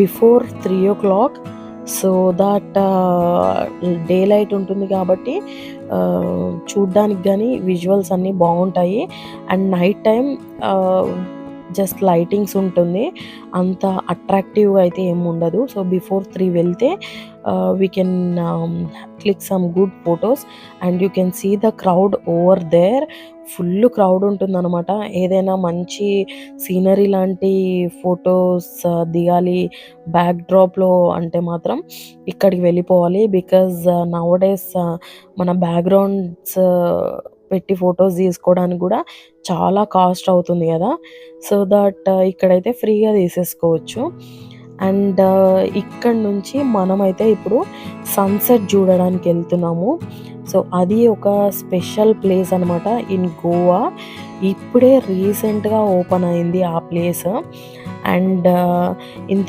Before 3 o'clock. So that day light ఉంటుంది కాబట్టి చూడ్డానికి కానీ విజువల్స్ అన్నీ బాగుంటాయి. And night time just lightings ఉంటుంది, అంత అట్రాక్టివ్గా అయితే ఏమి ఉండదు. సో బిఫోర్ 3 వెళ్తే we can click some good photos and you can see the crowd over there. Full crowd ఉంటుందన్నమాట. ఏదైనా మంచి సీనరీ లాంటి ఫొటోస్ దిగాలి బ్యాక్ డ్రాప్లో అంటే మాత్రం ఇక్కడికి వెళ్ళిపోవాలి. బికాజ్ నౌ డేస్ మన బ్యాక్గ్రౌండ్స్ పెట్టి ఫొటోస్ తీసుకోవడానికి కూడా చాలా కాస్ట్ అవుతుంది కదా. సో దట్ ఇక్కడైతే ఫ్రీగా తీసేసుకోవచ్చు. అండ్ ఇక్కడ నుంచి మనమైతే ఇప్పుడు సన్సెట్ చూడడానికి వెళ్తున్నాము. సో అది ఒక స్పెషల్ ప్లేస్ అనమాట ఇన్ గోవా. ఇప్పుడే రీసెంట్గా ఓపెన్ అయింది ఆ ప్లేస్. అండ్ ఇంత